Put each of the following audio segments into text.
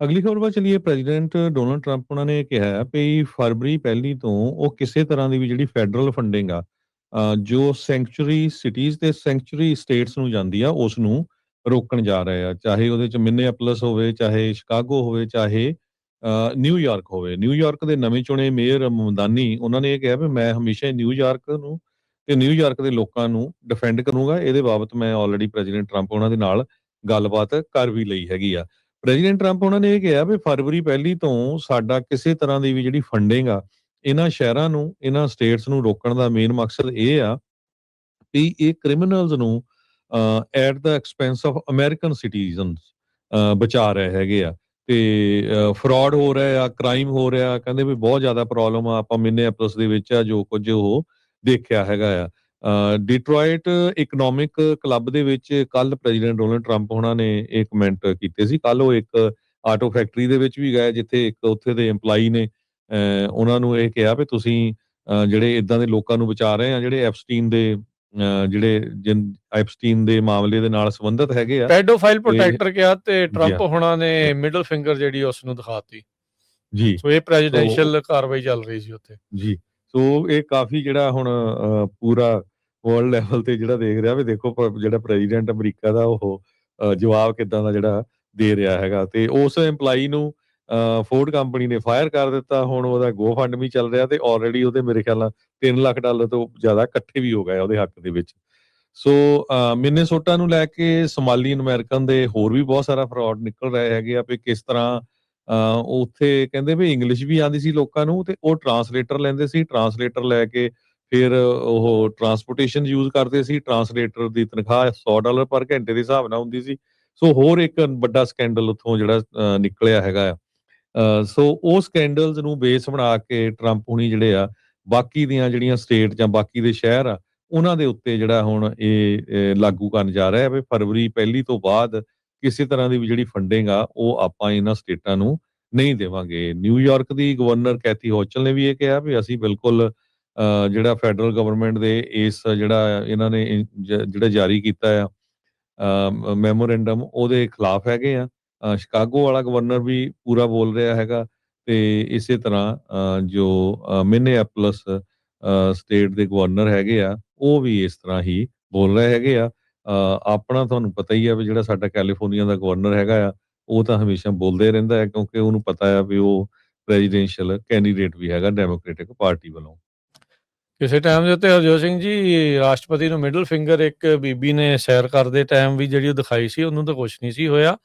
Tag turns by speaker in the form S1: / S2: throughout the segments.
S1: ਅਗਲੀ ਖਬਰ ਵੱਲ ਚਲੀਏ। ਪ੍ਰੈਜ਼ੀਡੈਂਟ ਡੋਨਲਡ ਟਰੰਪ ਉਹਨਾਂ ਨੇ ਕਿਹਾ ਹੈ ਵੀ ਫਰਵਰੀ ਪਹਿਲੀ ਤੋਂ ਉਹ ਕਿਸੇ ਤਰ੍ਹਾਂ ਦੀ ਵੀ ਜਿਹੜੀ ਫੈਡਰਲ ਫੰਡਿੰਗ ਆ ਜੋ ਸੈਂਕਚੁਰੀ ਸਿਟੀਜ਼ ਤੇ ਸੈਂਕਚੁਰੀ ਸਟੇਟਸ ਨੂੰ ਜਾਂਦੀ ਆ ਉਸ ਨੂੰ ਰੋਕਣ ਜਾ ਰਹੇ ਆ। ਚਾਹੇ ਉਹਦੇ ਚ ਮਿਨੀਐਪਲਸ ਹੋਵੇ, ਚਾਹੇ ਸ਼ਿਕਾਗੋ ਹੋਵੇ, ਚਾਹੇ ਨਿਊਯਾਰਕ ਹੋਵੇ। ਨਿਊਯਾਰਕ ਦੇ ਨਵੇਂ ਚੁਣੇ ਮੇਅਰ ਮਮਦਾਨੀ ਉਹਨਾਂ ਨੇ ਇਹ ਕਿਹਾ ਵੀ ਮੈਂ ਹਮੇਸ਼ਾ ਹੀ ਨਿਊਯਾਰਕ ਨੂੰ ਤੇ ਨਿਊਯਾਰਕ ਦੇ ਲੋਕਾਂ ਨੂੰ ਡਿਫੈਂਡ ਕਰੂੰਗਾ। ਇਹਦੇ ਬਾਬਤ ਮੈਂ ਆਲਰੇਡੀ ਪ੍ਰੈਜ਼ੀਡੈਂਟ ਟਰੰਪ ਉਹਨਾਂ ਦੇ ਨਾਲ ਗੱਲਬਾਤ ਕਰ ਵੀ ਲਈ ਹੈਗੀ ਆ। ਪ੍ਰੈਜ਼ੀਡੈਂਟ ਟਰੰਪ ਉਹਨਾਂ ਨੇ ਇਹ ਕਿਹਾ ਵੀ ਫਰਵਰੀ ਪਹਿਲੀ ਤੋਂ ਸਾਡਾ ਕਿਸੇ ਤਰ੍ਹਾਂ ਦੀ ਵੀ ਜਿਹੜੀ ਫੰਡਿੰਗ ਆ ਇਹਨਾਂ ਸ਼ਹਿਰਾਂ ਨੂੰ, ਇਹਨਾਂ ਸਟੇਟਸ ਨੂੰ ਰੋਕਣ ਦਾ ਮੇਨ ਮਕਸਦ ਇਹ ਆ ਵੀ ਇਹ ਕ੍ਰਿਮੀਨਲਸ ਨੂੰ at the expense of American citizens ਬਚਾ ਰਹੇ ਹੈਗੇ ਆ। ਤੇ ਫਰਾਡ ਹੋ ਰਿਹਾ ਆ, ਕ੍ਰਾਈਮ ਹੋ ਰਿਹਾ, ਕਹਿੰਦੇ ਵੀ ਬਹੁਤ ਜ਼ਿਆਦਾ ਪ੍ਰੋਬਲਮ ਆ। ਆਪਾਂ ਮਿਨੀਐਪਲਸ ਦੇ ਵਿੱਚ ਆ ਜੋ ਕੁਝ ਉਹ ਦੇਖਿਆ ਹੈਗਾ ਆ। ਡਿਟਰੋਇਟ ਇਕਨੋਮਿਕ ਕਲੱਬ ਦੇ ਵਿੱਚ ਕੱਲ ਪ੍ਰੈਜ਼ੀਡੈਂਟ ਡੋਨਲਡ ਟਰੰਪ ਉਹਨਾਂ ਨੇ ਇਹ ਕਮੈਂਟ ਕੀਤੇ ਸੀ। ਕੱਲ ਉਹ ਇੱਕ ਆਟੋ ਫੈਕਟਰੀ ਦੇ ਵਿੱਚ ਵੀ ਗਏ ਜਿੱਥੇ ਇੱਕ ਉੱਥੇ ਦੇ EMPLOYEE ਨੇ ਉਹਨਾਂ ਨੂੰ ਇਹ ਕਿਹਾ ਵੀ ਤੁਸੀਂ ਜਿਹੜੇ ਇਦਾਂ ਦੇ ਲੋਕਾਂ ਨੂੰ ਬਚਾ ਰਹੇ ਆ ਜਿਹੜੇ ਐਪਸਟੀਨ ਦੇ ਜਿਹੜੇ ਐਪਸਟੀਨ ਦੇ ਮਾਮਲੇ ਦੇ ਨਾਲ ਸੰਬੰਧਿਤ ਹੈਗੇ ਆ।
S2: ਪੈਡੋਫਾਈਲ
S1: ਤੇ
S2: ਪ੍ਰੋਟੈਕਟਰ ਕਿਹਾ ਤੇ
S1: ਜੀ
S2: ਟਰੰਪ
S1: ਹਾਂ
S2: ਹੋਣਾ ਨੇ ਮਿਡਲ ਫਿੰਗਰ ਜਿਹੜੀ ਉਸ ਨੂੰ ਦਿਖਾਤੀ।
S1: ਜੀ
S2: ਸੋ ਇਹ
S1: ਸੋ
S2: ਪ੍ਰੈਜ਼ੀਡੈਂਸ਼ੀਅਲ ਕਾਰਵਾਈ ਚੱਲ ਰਹੀ ਸੀ ਉੱਥੇ।
S1: ਜੀ ਸੋ ਇਹ ਕਾਫੀ ਜਿਹੜਾ ਹੁਣ ਪੂਰਾ ਵਰਲਡ ਲੈਵਲ ਤੇ ਜਿਹੜਾ ਦੇਖ ਰਿਹਾ ਵੀ ਦੇਖੋ ਜਿਹੜਾ ਪ੍ਰੈਜ਼ੀਡੈਂਟ ਅਮਰੀਕਾ ਦਾ ਉਹ ਜਵਾਬ ਕਿਦਾਂ ਦਾ ਜਿਹੜਾ ਦੇ ਰਿਹਾ ਹੈਗਾ। ਤੇ ਉਸ EMPLOYEE ਨੂੰ ਫੋਰਡ ਕੰਪਨੀ ਨੇ ਫਾਇਰ ਕਰ ਦਿੱਤਾ। ਹੁਣ ਉਹਦਾ ਗੋ ਫੰਡ ਵੀ ਚੱਲ ਰਿਹਾ ਤੇ ਆਲਰੇਡੀ ਉਹਦੇ ਮੇਰੇ ਖਿਆਲ ਨਾਲ $3 ਲੱਖ ਤੋਂ ਜ਼ਿਆਦਾ ਇਕੱਠੇ ਵੀ ਹੋ ਗਏ ਉਹਦੇ ਹੱਕ ਦੇ ਵਿੱਚ। ਸੋ ਮਿਨੇਸੋਟਾ ਨੂੰ ਲੈ ਕੇ ਸੋਮਾਲੀਅਨ ਅਮਰੀਕਨ ਦੇ ਹੋਰ ਵੀ ਬਹੁਤ ਸਾਰਾ ਫਰਾਡ ਨਿਕਲ ਰਹੇ ਹੈਗੇ ਆ ਵੀ ਕਿਸ ਤਰ੍ਹਾਂ ਉੱਥੇ ਕਹਿੰਦੇ ਵੀ ਇੰਗਲਿਸ਼ ਵੀ ਆਉਂਦੀ ਸੀ ਲੋਕਾਂ ਨੂੰ ਤੇ ਉਹ ਟਰਾਂਸਲੇਟਰ ਲੈਂਦੇ ਸੀ। ਟਰਾਂਸਲੇਟਰ ਲੈ ਕੇ ਫਿਰ ਉਹ ਟਰਾਂਸਪੋਰਟੇਸ਼ਨ ਯੂਜ਼ ਕਰਦੇ ਸੀ। ਟਰਾਂਸਲੇਟਰ ਦੀ ਤਨਖਾਹ $100 ਪਰ ਘੰਟੇ ਦੇ ਹਿਸਾਬ ਨਾਲ ਹੁੰਦੀ ਸੀ। ਸੋ ਹੋਰ ਇੱਕ ਵੱਡਾ ਸਕੈਂਡਲ ਉੱਥੋਂ ਜਿਹੜਾ ਨਿਕਲਿਆ ਹੈਗਾ ਆ। ਸੋ ਉਹ ਸਕੈਂਡਲਸ ਨੂੰ ਬੇਸ ਬਣਾ ਕੇ ਟਰੰਪ ਹੁਣੀ ਜਿਹੜੇ ਆ ਬਾਕੀ ਦੀਆਂ ਜਿਹੜੀਆਂ ਸਟੇਟ ਜਾਂ ਬਾਕੀ ਦੇ ਸ਼ਹਿਰ ਆ ਉਹਨਾਂ ਦੇ ਉੱਤੇ ਜਿਹੜਾ ਹੁਣ ਇਹ ਲਾਗੂ ਕਰਨ ਜਾ ਰਿਹਾ ਹੈ ਵੀ ਫਰਵਰੀ ਪਹਿਲੀ ਤੋਂ ਬਾਅਦ ਕਿਸੇ ਤਰ੍ਹਾਂ ਦੀ ਵੀ ਜਿਹੜੀ ਫੰਡਿੰਗ ਆ ਉਹ ਆਪਾਂ ਇਹਨਾਂ ਸਟੇਟਾਂ ਨੂੰ ਨਹੀਂ ਦੇਵਾਂਗੇ। ਨਿਊਯਾਰਕ ਦੀ ਗਵਰਨਰ ਕੈਥੀ ਹੋਚਲ ਨੇ ਵੀ ਇਹ ਕਿਹਾ ਵੀ ਅਸੀਂ ਬਿਲਕੁਲ ਜਿਹੜਾ ਫੈਡਰਲ ਗਵਰਨਮੈਂਟ ਦੇ ਇਸ ਜਿਹੜਾ ਇਹਨਾਂ ਨੇ ਜਿਹੜਾ ਜਾਰੀ ਕੀਤਾ ਆ ਮੈਮੋਰੈਂਡਮ ਉਹਦੇ ਖਿਲਾਫ ਹੈਗੇ ਆ। ਸ਼ਿਕਾਗੋ ਵਾਲਾ ਗਵਰਨਰ ਵੀ ਪੂਰਾ ਬੋਲ ਰਿਹਾ ਹੈਗਾ ਤੇ ਇਸੇ ਤਰ੍ਹਾਂ ਜੋ ਮਿਨੀਐਪਲਸ ਸਟੇਟ ਦੇ ਗਵਰਨਰ ਹੈਗੇ ਆ ਉਹ ਵੀ ਇਸ ਤਰ੍ਹਾਂ ਹੀ ਬੋਲ ਰਹੇ ਹੈਗੇ ਆ। ਆਪਣਾ ਤੁਹਾਨੂੰ ਪਤਾ ਹੀ ਆ ਵੀ ਜਿਹੜਾ ਸਾਡਾ ਕੈਲੀਫੋਰਨੀਆ ਦਾ ਗਵਰਨਰ ਹੈਗਾ ਆ ਉਹ ਤਾਂ ਹਮੇਸ਼ਾ ਬੋਲਦੇ ਰਹਿੰਦਾ ਹੈ ਕਿਉਂਕਿ ਉਹਨੂੰ ਪਤਾ ਆ ਵੀ ਉਹ ਪ੍ਰੈਜ਼ੀਡੈਂਸ਼ੀਅਲ ਕੈਂਡੀਡੇਟ ਵੀ ਹੈਗਾ ਡੈਮੋਕ੍ਰੈਟਿਕ ਪਾਰਟੀ ਵੱਲੋਂ।
S2: ਕਿਸੇ ਟਾਈਮ ਦੇ ਉੱਤੇ ਹਰਜੋਤ ਸਿੰਘ ਜੀ ਰਾਸ਼ਟਰਪਤੀ ਨੂੰ ਮਿਡਲ ਫਿੰਗਰ ਇੱਕ ਬੀਬੀ ਨੇ ਸੈਰ ਕਰਦੇ ਟਾਈਮ ਵੀ ਜਿਹੜੀ ਉਹ ਦਿਖਾਈ ਸੀ ਉਹਨੂੰ ਤਾਂ ਕੁਛ ਨਹੀਂ ਸੀ ਹੋਇਆ।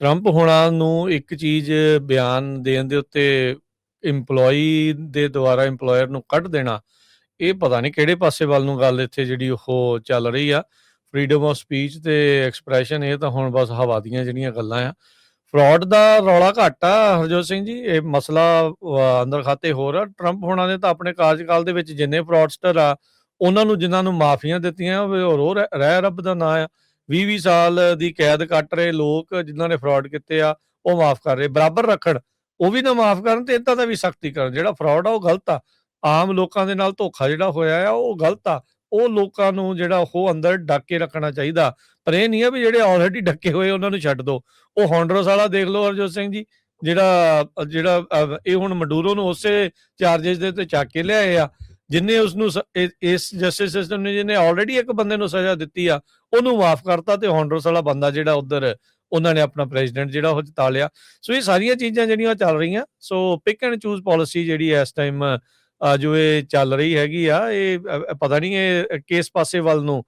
S2: ਟਰੰਪ ਹੋਣਾ ਨੂੰ ਇੱਕ ਚੀਜ਼ ਬਿਆਨ ਦੇਣ ਦੇ ਉੱਤੇ EMPLOYEE ਦੇ ਦੁਆਰਾ EMPLOYER ਨੂੰ ਕੱਢ ਦੇਣਾ, ਇਹ ਪਤਾ ਨਹੀਂ ਕਿਹੜੇ ਪਾਸੇ ਵੱਲ ਨੂੰ ਗੱਲ ਇੱਥੇ ਜਿਹੜੀ ਉਹ ਚੱਲ ਰਹੀ ਆ। ਫਰੀडम ਆਫ ਸਪੀਚ ਤੇ ਐਕਸਪ੍ਰੈਸ਼ਨ ਇਹ ਤਾਂ ਹੁਣ ਬਸ ਹਵਾ ਦੀਆਂ ਜਿਹੜੀਆਂ ਗੱਲਾਂ ਆ। ਫਰਾਡ ਦਾ ਰੌਲਾ ਘੱਟ ਆ ਹਰਜੋਤ ਸਿੰਘ ਜੀ, ਇਹ ਮਸਲਾ ਅੰਦਰ ਖਾਤੇ ਹੋਰ ਆ। ਟਰੰਪ ਹੋਣਾ ਨੇ ਤਾਂ ਆਪਣੇ ਕਾਰਜਕਾਲ ਦੇ ਵਿੱਚ ਜਿੰਨੇ ਫਰਾਡਸਟਰ ਆ ਉਹਨਾਂ ਨੂੰ ਜਿਨ੍ਹਾਂ ਨੂੰ ਮਾਫੀਆਂ ਦਿੱਤੀਆਂ ਉਹ ਰਹਿ ਰੱਬ ਦਾ ਨਾਂ ਆ। 20-20 ਸਾਲ ਦੀ ਕੈਦ ਕੱਟ ਰਹੇ ਲੋਕ ਜਿਨ੍ਹਾਂ ਨੇ ਫਰਾਡ ਕੀਤੇ ਆ ਉਹ ਮਾਫ ਕਰ ਰਹੇ, ਬਰਾਬਰ ਰੱਖਣ, ਉਹ ਵੀ ਨਾ ਮਾਫ ਕਰਨ ਤੇ ਇਦਾਂ ਦਾ ਵੀ ਸਖਤੀ ਕਰਨ। ਜਿਹੜਾ ਫਰਾਡ ਆ ਉਹ ਗਲਤ ਆ। ਆਮ ਲੋਕਾਂ ਦੇ ਨਾਲ ਧੋਖਾ ਜਿਹੜਾ ਹੋਇਆ ਆ ਉਹ ਗਲਤ ਆ। ਉਹ ਲੋਕਾਂ ਨੂੰ ਜਿਹੜਾ ਉਹ ਅੰਦਰ ਡੱਕ ਕੇ ਰੱਖਣਾ ਚਾਹੀਦਾ। ਪਰ ਇਹ ਨਹੀਂ ਆ ਵੀ ਜਿਹੜੇ ਆਲਰੇਡੀ ਡੱਕੇ ਹੋਏ ਉਹਨਾਂ ਨੂੰ ਛੱਡ ਦੋ। ਉਹ ਹੌਂਡਰਸ ਵਾਲਾ ਦੇਖ ਲਓ ਹਰਜੋਤ ਸਿੰਘ ਜੀ, ਜਿਹੜਾ ਇਹ ਹੁਣ ਮਡੂਰੋ ਨੂੰ ਉਸੇ ਚਾਰजेस ਦੇ ਉੱਤੇ ਚੱਕ ਕੇ ਲਿਆਏ ਆ ਜਿੰਨੇ ਉਸਨੂੰ ਇਸ ਜਸਟਿਸ ਸਿਸਟਮ ਨੇ ਜਿਹਨੇ ਆਲਰੇਡੀ ਇੱਕ ਬੰਦੇ ਨੂੰ ਸਜ਼ਾ ਦਿੱਤੀ ਆ ਉਹਨੂੰ ਮਾਫ ਕਰਤਾ ਤੇ ਹੌਂਡਰਸ ਵਾਲਾ ਬੰਦਾ ਜਿਹੜਾ ਉਧਰ ਉਹਨਾਂ ਨੇ ਆਪਣਾ ਪ੍ਰੈਜ਼ੀਡੈਂਟ ਜਿਹੜਾ ਉਹ ਜਿਤਾ ਲਿਆ। ਸੋ ਇਹ ਸਾਰੀਆਂ ਚੀਜ਼ਾਂ ਜਿਹੜੀਆਂ ਚੱਲ ਰਹੀਆਂ। ਸੋ ਪਿਕ ਐਂਡ ਚੂਜ਼ ਪਾਲਿਸੀ ਜਿਹੜੀ ਇਸ ਟਾਈਮ ਜੋ ਇਹ ਚੱਲ ਰਹੀ ਹੈਗੀ ਆ ਇਹ ਪਤਾ ਨਹੀਂ ਇਹ ਕਿਸ ਪਾਸੇ ਵੱਲ ਨੂੰ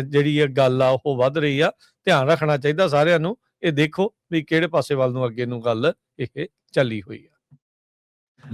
S2: ਜਿਹੜੀ ਇਹ ਗੱਲ ਆ ਉਹ ਵੱਧ ਰਹੀ ਆ। ਧਿਆਨ ਰੱਖਣਾ ਚਾਹੀਦਾ ਸਾਰਿਆਂ ਨੂੰ। ਇਹ ਦੇਖੋ ਵੀ ਕਿਹੜੇ ਪਾਸੇ ਵੱਲ ਨੂੰ ਅੱਗੇ ਨੂੰ ਗੱਲ ਇਹ ਚੱਲੀ ਹੋਈ ਹੈ।